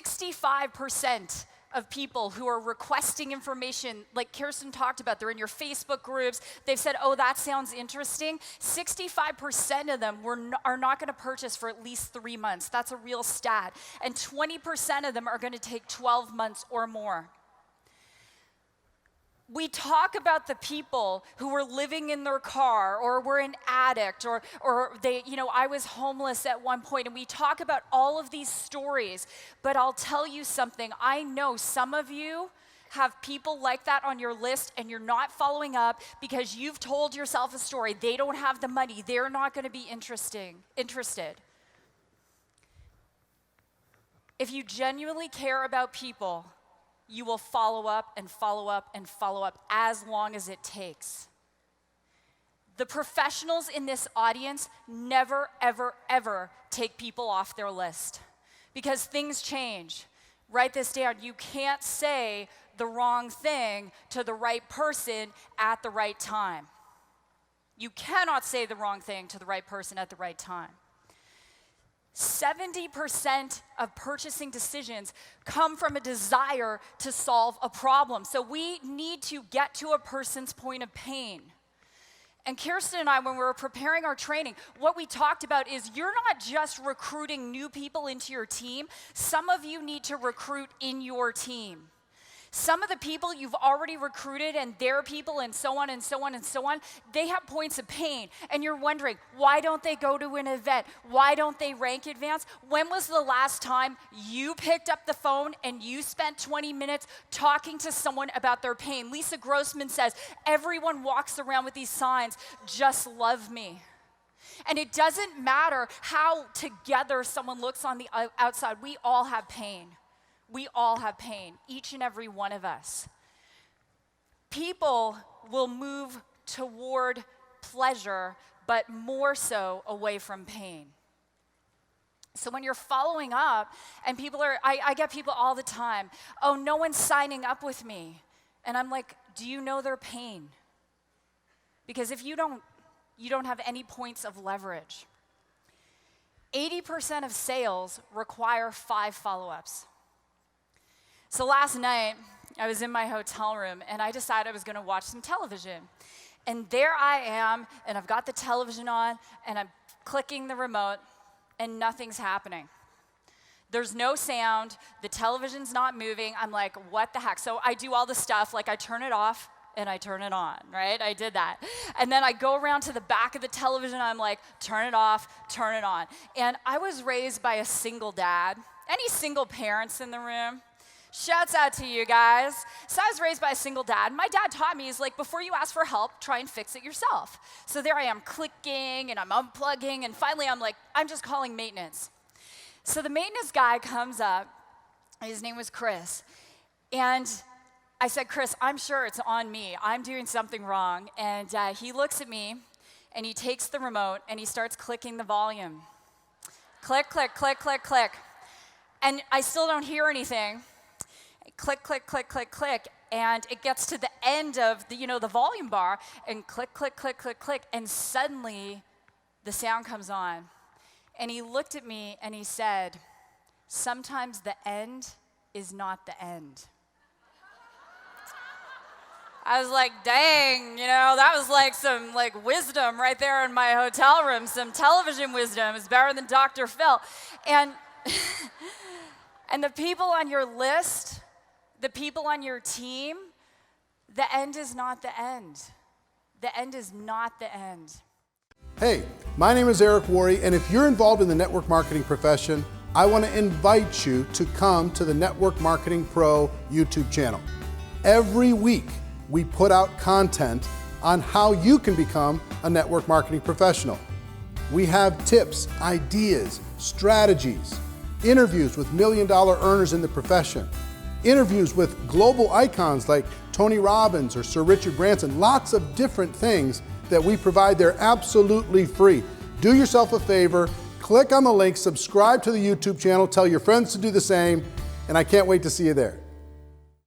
65% of people who are requesting information, like Kirsten talked about, they're in your Facebook groups, they've said, oh, that sounds interesting. 65% of them are not gonna purchase for at least 3 months. That's a real stat. And 20% of them are gonna take 12 months or more. We talk about the people who were living in their car or were an addict or they, I was homeless at one point, and we talk about all of these stories. But I'll tell you something, I know some of you have people like that on your list and you're not following up because you've told yourself a story. They don't have the money, they're not gonna be interested. If you genuinely care about people, you will follow up and follow up and follow up as long as it takes. The professionals in this audience never, ever, ever take people off their list because things change. Write this down. You can't say the wrong thing to the right person at the right time. You cannot say the wrong thing to the right person at the right time. 70% of purchasing decisions come from a desire to solve a problem. So we need to get to a person's point of pain. And Kirsten and I, when we were preparing our training, what we talked about is you're not just recruiting new people into your team. Some of you need to recruit in your team. Some of the people you've already recruited and their people and so on and so on and so on, they have points of pain. And you're wondering, why don't they go to an event? Why don't they rank advance? When was the last time you picked up the phone and you spent 20 minutes talking to someone about their pain? Lisa Grossman says, everyone walks around with these signs, just love me. And it doesn't matter how together someone looks on the outside, we all have pain. We all have pain, each and every one of us. People will move toward pleasure, but more so away from pain. So when you're following up, and people are, I get people all the time, oh, no one's signing up with me. And I'm like, do you know their pain? Because if you don't have any points of leverage. 80% of sales require 5 follow-ups. So last night, I was in my hotel room, and I decided I was going to watch some television. And there I am, and I've got the television on, and I'm clicking the remote, and nothing's happening. There's no sound. The television's not moving. I'm like, what the heck? So I do all the stuff, like I turn it off, and I turn it on, right? I did that. And then I go around to the back of the television, I'm like, turn it off, turn it on. And I was raised by a single dad. Any single parents in the room? Shouts out to you guys. So I was raised by a single dad. My dad taught me, he's like, before you ask for help, try and fix it yourself. So there I am clicking and I'm unplugging, and finally I'm like, I'm just calling maintenance. So the maintenance guy comes up, his name was Chris, and I said, Chris, I'm sure it's on me. I'm doing something wrong. And he looks at me and he takes the remote and he starts clicking the volume. Click, click, click, click, click. And I still don't hear anything. Click, click, click, click, click, and it gets to the end of the volume bar, and click, click, click, click, click, and suddenly the sound comes on. And he looked at me and he said, sometimes the end is not the end. I was like, dang, that was like some wisdom right there in my hotel room, some television wisdom. It's better than Dr. Phil. And and the people on your list, the people on your team, the end is not the end. The end is not the end. Hey, my name is Worre, and if you're involved in the network marketing profession, I want to invite you to come to the Network Marketing Pro YouTube channel. Every week, we put out content on how you can become a network marketing professional. We have tips, ideas, strategies, interviews with million-dollar earners in the profession, interviews with global icons like Tony Robbins or Sir Richard Branson, lots of different things that we provide. They're absolutely free. Do yourself a favor, click on the link, subscribe to the YouTube channel, tell your friends to do the same, and I can't wait to see you there.